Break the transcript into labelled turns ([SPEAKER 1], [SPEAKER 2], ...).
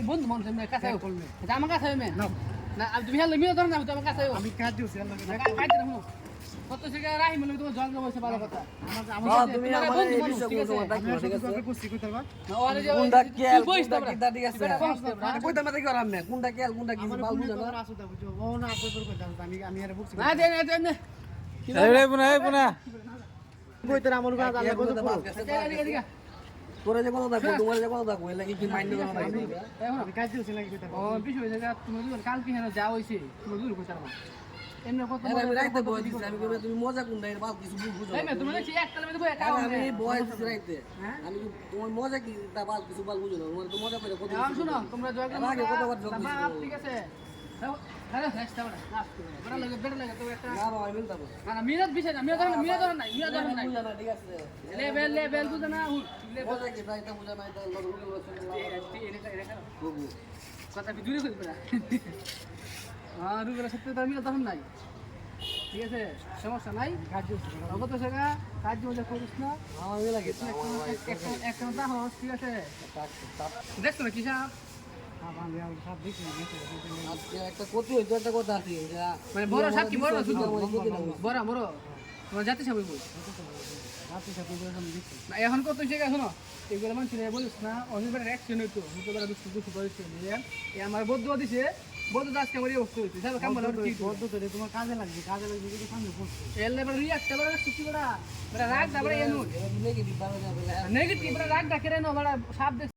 [SPEAKER 1] বন্ধু মানুষ কাছে আমার কাছে না তুমি হেলে মিও ধর না আমার কাছে
[SPEAKER 2] আমি কাজ দিছি
[SPEAKER 1] কত থেকে রাহি মনে তোমার জল জমছে ভালো কথা
[SPEAKER 3] তুমি আমার এই বিষয় তোমার ঠিক আছে
[SPEAKER 2] কুস্তি করতে পারবা
[SPEAKER 1] ওরে যে
[SPEAKER 3] কোনটা কেল কোনটা
[SPEAKER 1] বইস
[SPEAKER 3] কিটা ঠিক আছে কইতা মাথা কি করাম না কোনটা কেল কোনটা কি বাল বুঝা না
[SPEAKER 2] আসো দাও বুঝো ও না আপনি করে দাও আমি আরে বুঝছি
[SPEAKER 1] না দে দে
[SPEAKER 4] এই পুনা
[SPEAKER 2] কইতে আমার কাজ আল্লাহ কত
[SPEAKER 3] তোরা যে কথা দেখো তোমার যে কথা দেখো এলা কি মাইন্ড করো না
[SPEAKER 2] আমি কাজ দিছি লাগি কইতে
[SPEAKER 1] ও বিষয় জায়গা তুমি কাল কি হেন যা হইছে তুমি দূর কইতার না এমনি কত
[SPEAKER 3] আমি রাইতে বয় দিছি আমি কইবে তুমি মজা কোনটা এর বাল কিছু বুঝো
[SPEAKER 1] এই মে তুমি দেখি একটা মে বই একা
[SPEAKER 3] আমি বয় দিছি রাইতে আমি তোমার মজা কি তা বাল কিছু বাল বুঝো না তোমার তো মজা করে কত
[SPEAKER 1] নাম শুনো তোমরা জয় করে
[SPEAKER 3] আগে কতবার যোগ দিছি
[SPEAKER 1] ঠিক আছে হ্যাঁ নেক্সট টাইম বড় লাগে তো একটা
[SPEAKER 3] না বাবা আমি বলতাম
[SPEAKER 1] না মিরাত বিষয় না মিরাত ধরন নাই
[SPEAKER 3] বুঝা না ঠিক আছে
[SPEAKER 1] লেভেল বুঝা না
[SPEAKER 3] মজা কি রাইতে বুঝা না এটা
[SPEAKER 1] কথা দূরে কইবে না আর রুবেলা সত্যি তো মিরাত ধরন নাই ঠিক আছে সমস্যা নাই
[SPEAKER 2] কাজ দিছি
[SPEAKER 1] কত টাকা কাজ মজা করিস না
[SPEAKER 3] আমার ওই লাগে
[SPEAKER 1] একটা হস ঠিক আছে দেখছো না কি সাহেব
[SPEAKER 2] আমি সব দেখি
[SPEAKER 3] আজকে একটা কত হইতো একটা কথা আছে
[SPEAKER 1] মানে বড় সাহেব কি বড় শুধু বড় তোমার জাতি সাহেব বল
[SPEAKER 2] রাতে সাথে আমি দেখি
[SPEAKER 1] না এখন কত জায়গা শোনো এগুলো মানুষ বলিস না অনেকবার অ্যাকশন হইতো হতে পারে দুষ্টু করেছে এই আমার বদ্ধ দিছে বদ্ধ আজকে আমার এই অবস্থা হইছে সাহেব কাম বলা ঠিক
[SPEAKER 2] বদ্ধ তো তোমার কাজে লাগবে যদি সামনে পড়ছে
[SPEAKER 1] এর লেভেল রিয়াক্ট করে সুতি বড়া রাগ দাবড়া এনু
[SPEAKER 3] নেগেটিভ বাবা যাবে
[SPEAKER 1] নেগেটিভ রাগ ডাকে রে না বড়া সাপ